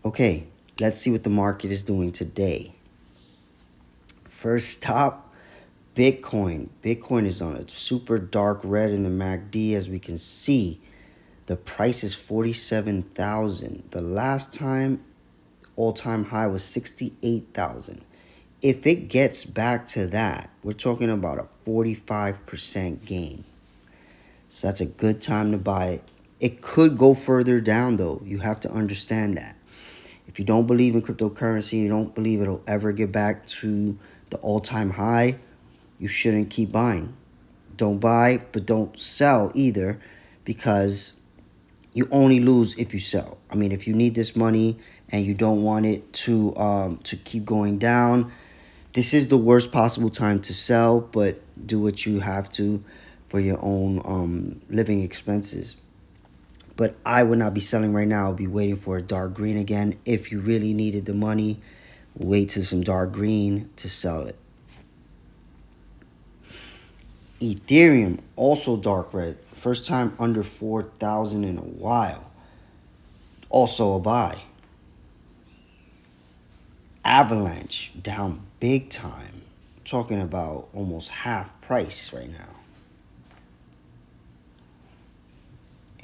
Okay, let's see what the market is doing today. First stop, Bitcoin. Bitcoin is on a super dark red in the MACD, as we can see. The price is 47,000. The last time all-time high was 68,000. If it gets back to that, we're talking about a 45% gain. So that's a good time to buy it. It could go further down, though. You have to understand that. If you don't believe in cryptocurrency, you don't believe it'll ever get back to the all-time high, you shouldn't keep buying. Don't buy, but don't sell either, because you only lose if you sell. I mean, if you need this money and you don't want it to keep going down, this is the worst possible time to sell, but do what you have to for your own living expenses. But I would not be selling right now. I'll be waiting for a dark green again. If you really needed the money, wait till some dark green to sell it. Ethereum, also dark red. First time under 4,000 in a while. Also a buy. Avalanche, down big time. Talking about almost half price right now.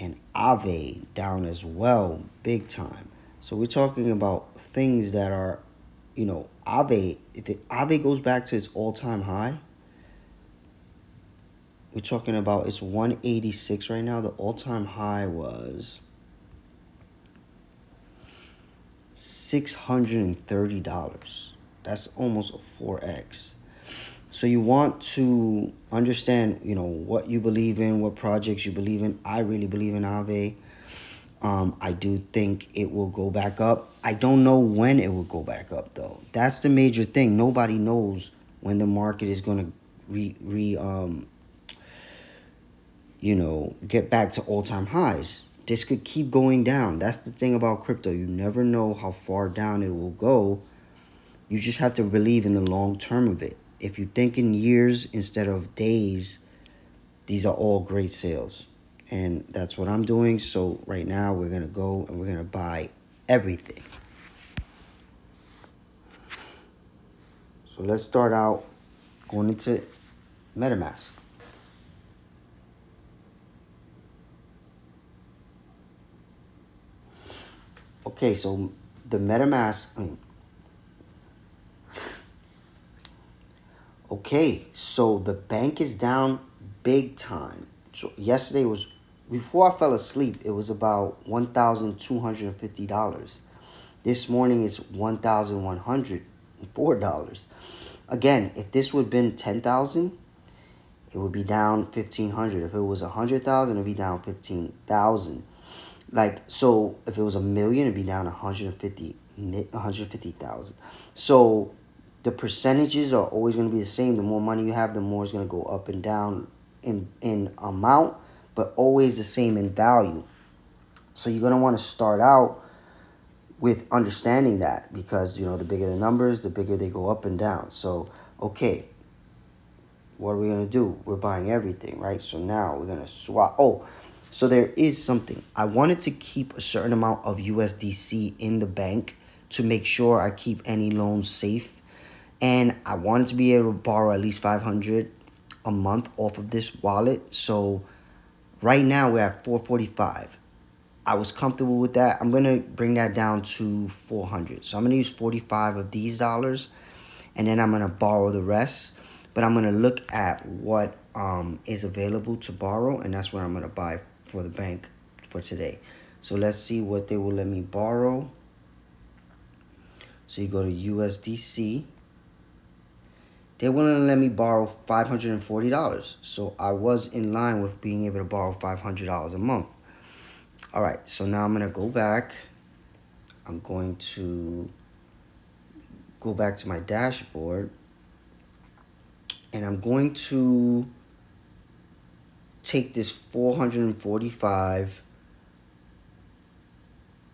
And Aave down as well, big time. So we're talking about things that are, Aave. If Aave goes back to its all-time high, we're talking about it's 186 right now. The all-time high was $630. That's almost a 4x. So you want to understand, what you believe in, what projects you believe in. I really believe in Aave. I do think it will go back up. I don't know when it will go back up, though. That's the major thing. Nobody knows when the market is going to get back to all-time highs. This could keep going down. That's the thing about crypto. You never know how far down it will go. You just have to believe in the long term of it. If you think in years instead of days, these are all great sales. And that's what I'm doing. So right now we're going to go and we're going to buy everything. So let's start out going into MetaMask. Okay, so the MetaMask, okay, so the bank is down big time. So yesterday was, before I fell asleep, it was about $1,250. This morning it's $1,104. Again, if this would have been 10,000, it would be down 1,500. If it was 100,000, it'd be down 15,000. So if it was a million, it'd be down 150,000. So the percentages are always going to be the same. The more money you have, the more it's going to go up and down in amount, but always the same in value. So you're going to want to start out with understanding that, because, the bigger the numbers, the bigger they go up and down. So, okay, what are we going to do? We're buying everything, right? So now we're going to swap. Oh, so there is something. I wanted to keep a certain amount of USDC in the bank to make sure I keep any loans safe. And I wanted to be able to borrow at least $500 a month off of this wallet. So right now we're at $445. I was comfortable with that. I'm going to bring that down to $400. So I'm going to use 45 of these dollars, and then I'm going to borrow the rest. But I'm going to look at what is available to borrow, and that's where I'm going to buy for the bank for today. So let's see what they will let me borrow. So you go to USDC. They're willing to let me borrow $540. So I was in line with being able to borrow $500 a month. All right, so now I'm going to go back. I'm going to go back to my dashboard. And I'm going to take this 445.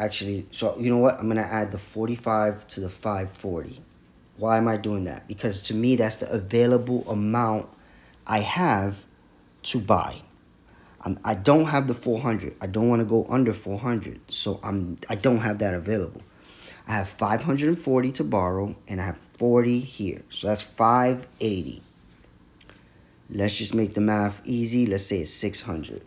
Actually, so you know what? I'm going to add the 45 to the 540. Why am I doing that? Because to me, that's the available amount I have to buy. I don't have the 400. I don't want to go under 400. So I don't have that available. I have 540 to borrow, and I have 40 here. So that's 580. Let's just make the math easy. Let's say it's 600.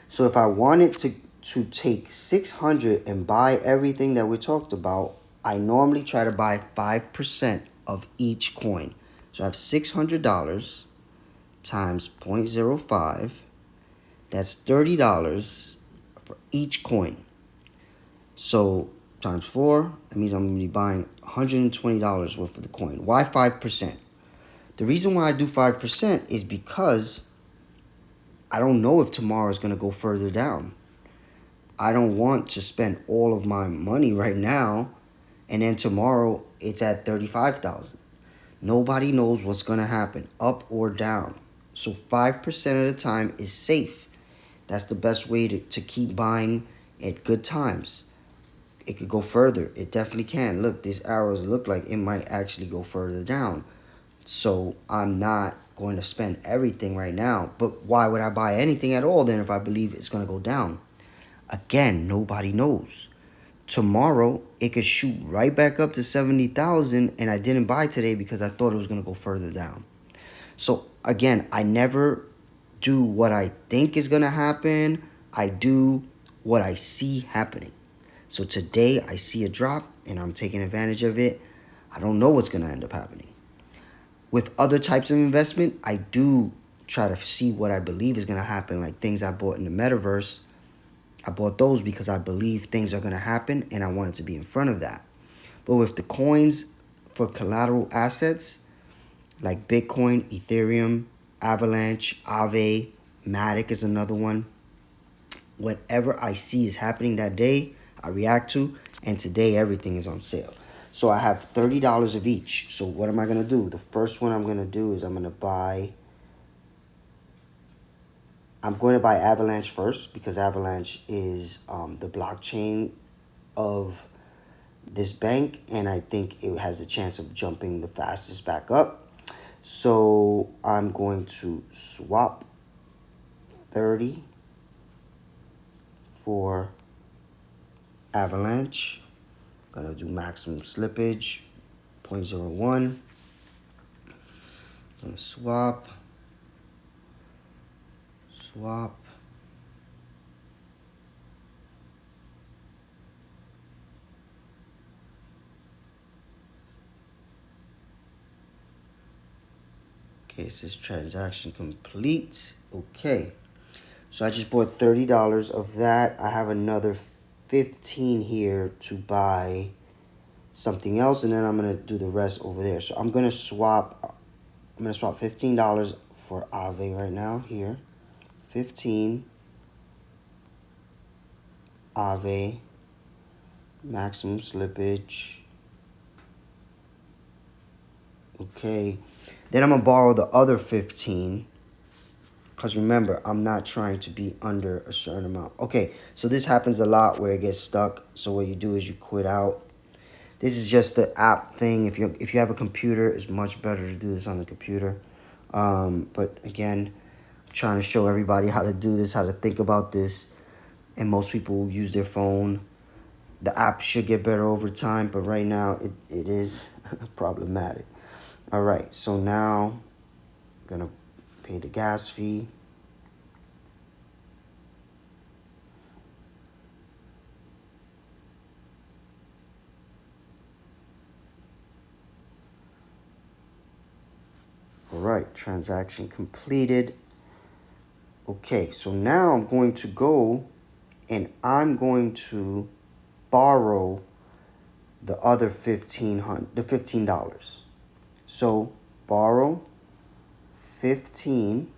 So if I wanted to take 600 and buy everything that we talked about, I normally try to buy 5% of each coin. So I have $600 times 0.05. That's $30 for each coin. So times 4, that means I'm going to be buying $120 worth of the coin. Why 5%? The reason why I do 5% is because I don't know if tomorrow is going to go further down. I don't want to spend all of my money right now and then tomorrow it's at 35,000. Nobody knows what's going to happen, up or down. So 5% of the time is safe. That's the best way to keep buying at good times. It could go further. It definitely can. Look, these arrows look like it might actually go further down. So I'm not going to spend everything right now. But why would I buy anything at all then if I believe it's going to go down? Again, nobody knows. Tomorrow, it could shoot right back up to 70,000 and I didn't buy today because I thought it was going to go further down. So again, I never do what I think is going to happen. I do what I see happening. So today I see a drop and I'm taking advantage of it. I don't know what's going to end up happening. With other types of investment, I do try to see what I believe is going to happen, like things I bought in the metaverse. I bought those because I believe things are going to happen and I wanted to be in front of that. But with the coins for collateral assets, like Bitcoin, Ethereum, Avalanche, Aave, Matic is another one. Whatever I see is happening that day, I react to, and today everything is on sale. So I have $30 of each. So what am I going to do? The first one I'm going to do is I'm going to buy Avalanche first because Avalanche is the blockchain of this bank, and I think it has a chance of jumping the fastest back up. So I'm going to swap 30 for Avalanche. Gonna do maximum slippage 0.01. Gonna swap. Okay, it says transaction complete. Okay, so I just bought $30 of that. I have another 15 here to buy something else, and then I'm gonna do the rest over there. So I'm gonna swap $15 for Aave right now here. 15 Aave, maximum slippage. Okay, then I'm gonna borrow the other 15 because remember, I'm not trying to be under a certain amount. Okay, so this happens a lot where it gets stuck. So what you do is you quit out. This is just the app thing. If you have a computer, it's much better to do this on the computer. But again, I'm trying to show everybody how to do this, how to think about this. And most people use their phone. The app should get better over time, but right now it is problematic. All right, so now I'm going to pay the gas fee. All right, transaction completed. Okay, so now I'm going to go and I'm going to borrow the other $15. So borrow 15.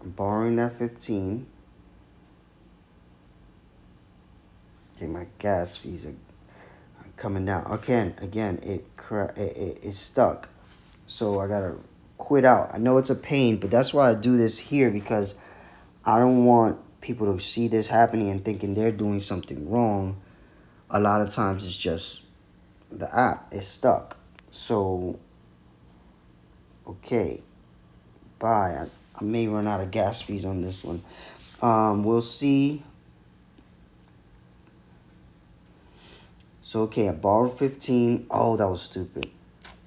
I'm borrowing that 15. Okay, my gas fees are coming down. Again, it's stuck. So I gotta quit out. I know it's a pain, but that's why I do this here because I don't want people to see this happening and thinking they're doing something wrong. A lot of times it's just the app is stuck. So, okay, bye. I may run out of gas fees on this one. We'll see So, okay, I borrowed 15. Oh, that was stupid.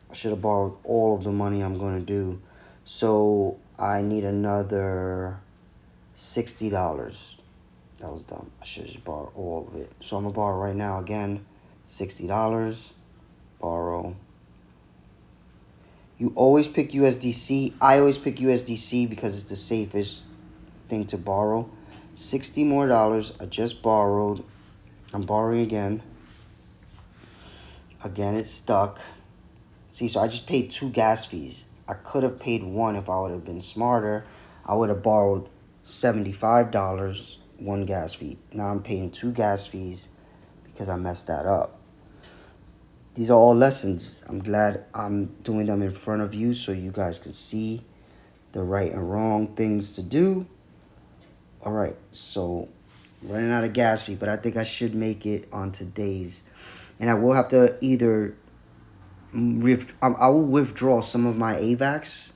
I should have borrowed all of the money I'm going to do. So, I need another $60. That was dumb. I should have just borrowed all of it. So, I'm going to borrow right now again. $60. Borrow. You always pick USDC. I always pick USDC because it's the safest thing to borrow. $60 more. I just borrowed. I'm borrowing again. Again, it's stuck. See, so I just paid 2 gas fees. I could have paid 1 if I would have been smarter. I would have borrowed $75, 1 gas fee. Now I'm paying 2 gas fees because I messed that up. These are all lessons. I'm glad I'm doing them in front of you so you guys can see the right and wrong things to do. All right, so running out of gas fee, but I think I should make it on today's. And I will have to either I will withdraw some of my AVAX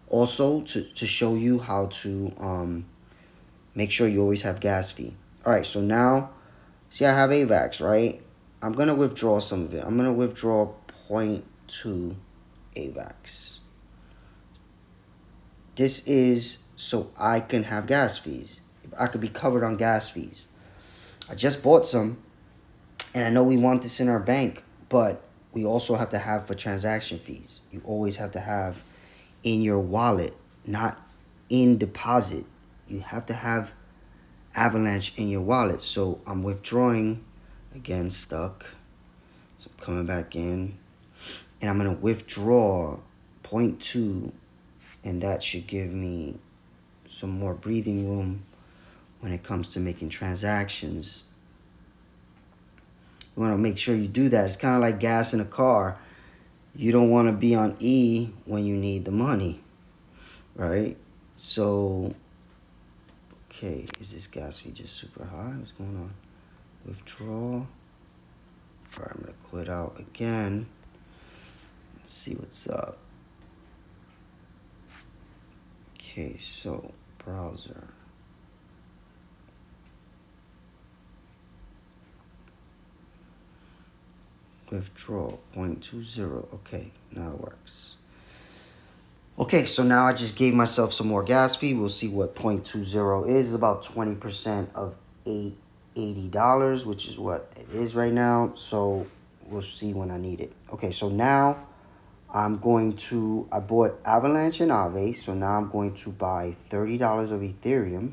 also to show you how to make sure you always have gas fee. All right, so now, see I have AVAX, right? I'm going to withdraw some of it. I'm going to withdraw 0.2 AVAX. This is so I can have gas fees. I could be covered on gas fees. I just bought some, and I know we want this in our bank, but we also have to have for transaction fees. You always have to have in your wallet, not in deposit. You have to have Avalanche in your wallet. So I'm withdrawing, again, stuck. So I'm coming back in, and I'm going to withdraw 0.2, and that should give me some more breathing room when it comes to making transactions. You want to make sure you do that. It's kind of like gas in a car. You don't want to be on E when you need the money, right? So, okay, is this gas fee just super high? What's going on? Withdraw. All right, I'm going to quit out again. Let's see what's up. Okay, so browser. Withdraw 0.20. Okay, now it works. Okay, so now I just gave myself some more gas fee. We'll see what 0.20 is. It's about 20% of $80, which is what it is right now. So we'll see when I need it. Okay, so now I bought Avalanche and Aave. So now I'm going to buy $30 of Ethereum.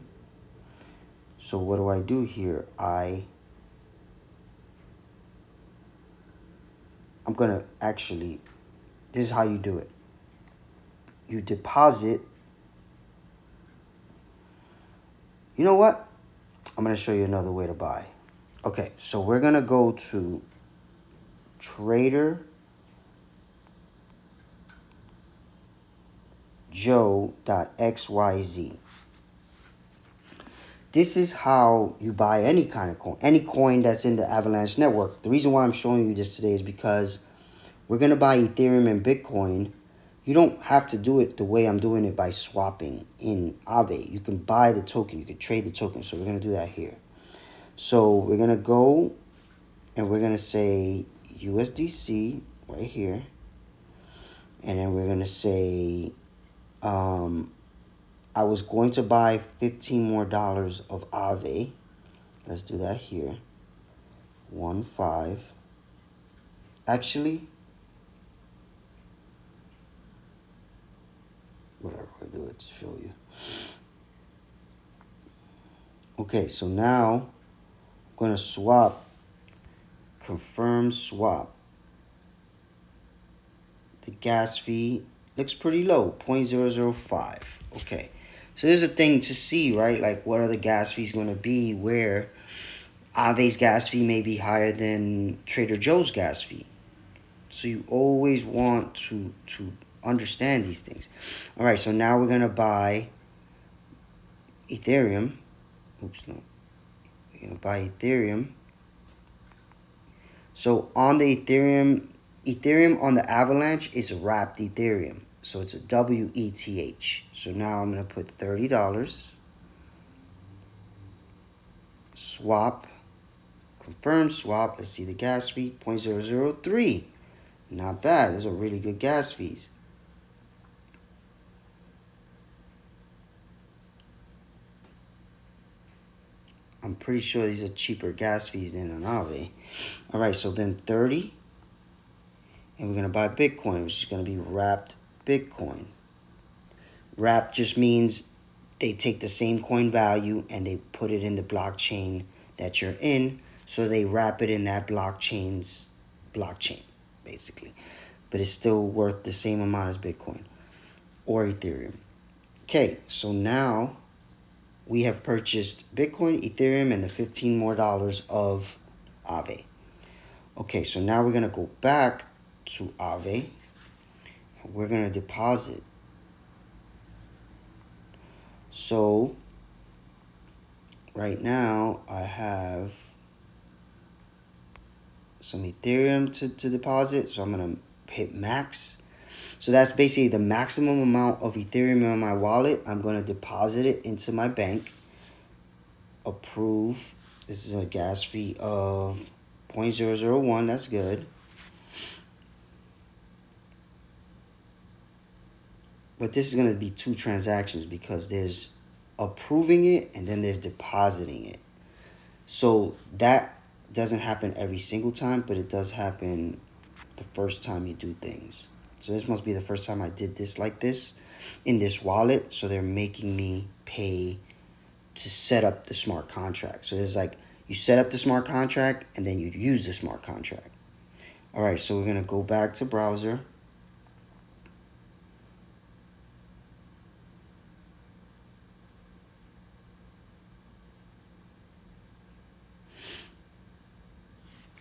So what do I do here? I'm going to actually, this is how you do it. You deposit. You know what? I'm going to show you another way to buy. Okay, so we're going to go to traderjoe.xyz. This is how you buy any kind of coin, any coin that's in the Avalanche network. The reason why I'm showing you this today is because we're going to buy Ethereum and Bitcoin. You don't have to do it the way I'm doing it by swapping in Aave. You can buy the token. You can trade the token. So we're going to do that here. So we're going to go and we're going to say USDC right here. And then we're going to say I was going to buy $15 more of Aave. Let's do that here. 1.5. Actually, whatever, I'll do it to show you. Okay, so now I'm going to swap. Confirm swap. The gas fee looks pretty low, 0.005. Okay, so there's a thing to see, right? Like, what are the gas fees going to be? Where Aave's gas fee may be higher than Trader Joe's gas fee. So you always want to understand these things. All right, so now we're going to buy Ethereum. Oops, no. We're going to buy Ethereum. So on the Ethereum on the Avalanche is wrapped Ethereum. So it's a WETH. So now I'm going to put $30. Swap. Confirm, swap. Let's see the gas fee, 0.003. Not bad. Those are really good gas fees. I'm pretty sure these are cheaper gas fees than an Aave. All right, so then 30. And we're going to buy Bitcoin, which is going to be wrapped Bitcoin. Wrapped just means they take the same coin value and they put it in the blockchain that you're in. So they wrap it in that blockchain's blockchain, basically. But it's still worth the same amount as Bitcoin or Ethereum. Okay, so now we have purchased Bitcoin, Ethereum, and the $15 more of Aave. Okay, so now we're going to go back to Aave. We're going to deposit. So right now I have some Ethereum to deposit. So I'm going to hit max. So that's basically the maximum amount of Ethereum in my wallet. I'm going to deposit it into my bank. Approve. This is a gas fee of 0.001. That's good. But this is going to be 2 transactions because there's approving it and then there's depositing it. So that doesn't happen every single time, but it does happen the first time you do things. So this must be the first time I did this like this in this wallet. So they're making me pay to set up the smart contract. So there's like you set up the smart contract and then you use the smart contract. All right, so we're going to go back to browser.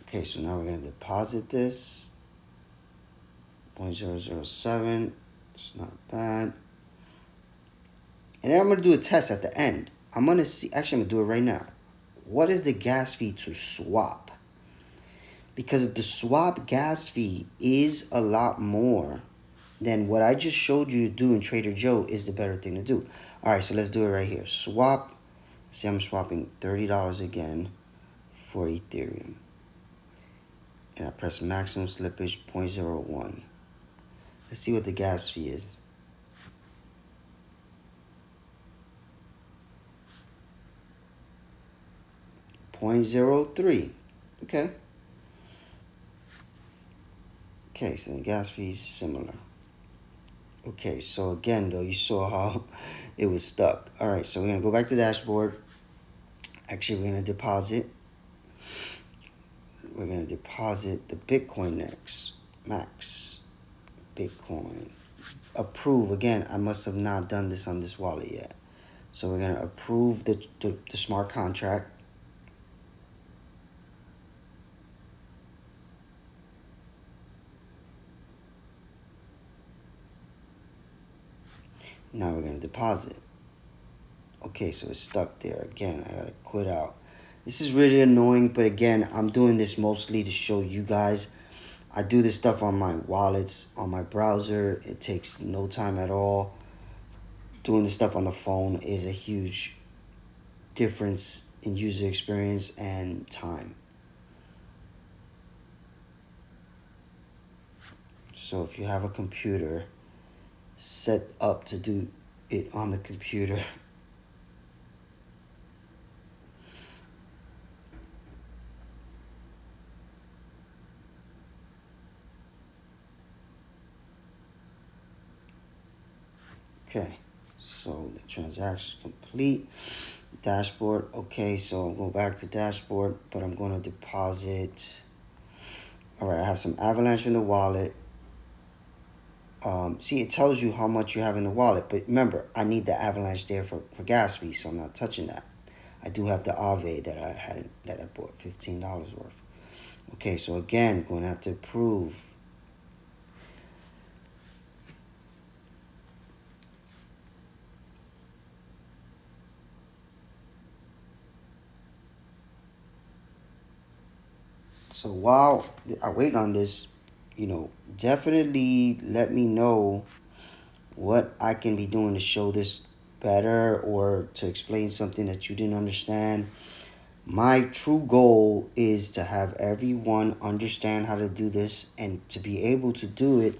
Okay, so now we're going to deposit this. 0.007. It's not bad. And then I'm going to do a test at the end. I'm going to see, actually I'm going to do it right now. What is the gas fee to swap? Because if the swap gas fee is a lot more, then what I just showed you to do in Trader Joe is the better thing to do. All right, so let's do it right here. Swap. See, I'm swapping $30 again for Ethereum. And I press maximum slippage 0.01. Let's see what the gas fee is. $0.03. Okay. Okay, so the gas fee is similar. Okay, so again, though, you saw how it was stuck. All right, so we're going to go back to the dashboard. Actually, we're going to deposit. We're going to deposit the Bitcoin next. Max. Bitcoin. Approve. Again, I must have not done this on this wallet yet. So we're going to approve the smart contract. Now we're going to deposit. Okay, so it's stuck there. Again, I got to quit out. This is really annoying, but again, I'm doing this mostly to show you guys. I do this stuff on my wallets, on my browser. It takes no time at all. Doing this stuff on the phone is a huge difference in user experience and time. So if you have a computer set up to do it on the computer, okay, so the transaction is complete. Dashboard, okay, so I'll go back to dashboard, but I'm going to deposit. All right, I have some Avalanche in the wallet. See, it tells you how much you have in the wallet, but remember, I need the Avalanche there for gas fees, so I'm not touching that. I do have the Aave that I bought $15 worth. Okay, so again, going to have to approve. So while I wait on this, definitely let me know what I can be doing to show this better or to explain something that you didn't understand. My true goal is to have everyone understand how to do this and to be able to do it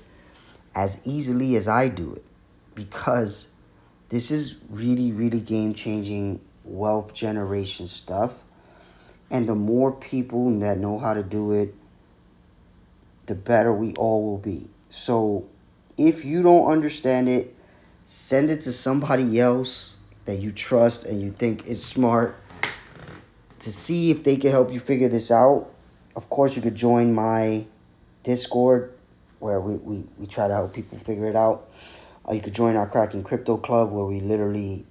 as easily as I do it, because this is really, really game-changing wealth generation stuff. And the more people that know how to do it, the better we all will be. So if you don't understand it, send it to somebody else that you trust and you think is smart to see if they can help you figure this out. Of course, you could join my Discord where we try to help people figure it out. You could join our Cracking Crypto Club where we literally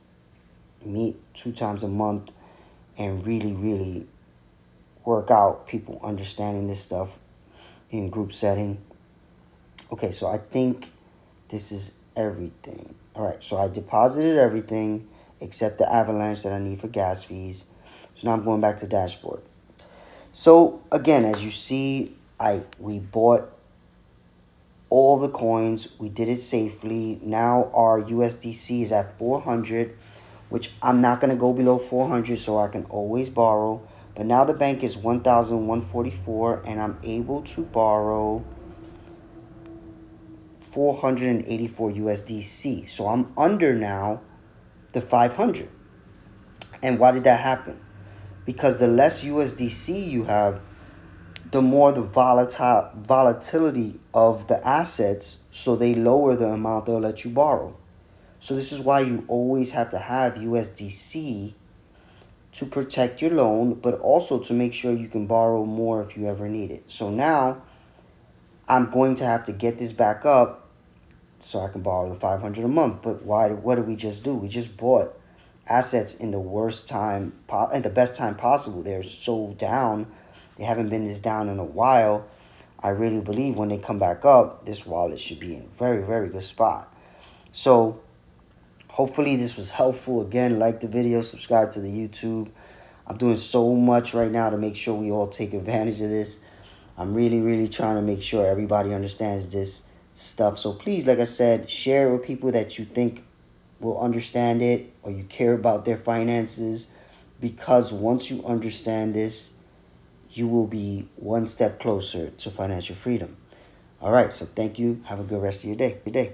meet 2 times a month and really, really work out people understanding this stuff in group setting. Okay, so I think this is everything. All right, so I deposited everything except the avalanche that I need for gas fees. So now I'm going back to dashboard. So again, as you see, we bought all the coins. We did it safely. Now our USDC is at 400, which I'm not going to go below 400, so I can always borrow. But now the bank is 1,144, and I'm able to borrow 484 USDC. So I'm under now the 500. And why did that happen? Because the less USDC you have, the more the volatility of the assets, so they lower the amount they'll let you borrow. So this is why you always have to have USDC to protect your loan, but also to make sure you can borrow more if you ever need it. So now I'm going to have to get this back up so I can borrow the 500 a month. But what did we just do? We just bought assets in the worst time and the best time possible. They're so down. They haven't been this down in a while. I really believe when they come back up, this wallet should be in a very, very good spot. So hopefully this was helpful. Again, like the video, subscribe to the YouTube. I'm doing so much right now to make sure we all take advantage of this. I'm really, really trying to make sure everybody understands this stuff. So please, like I said, share it with people that you think will understand it or you care about their finances, because once you understand this, you will be one step closer to financial freedom. All right, so thank you. Have a good rest of your day.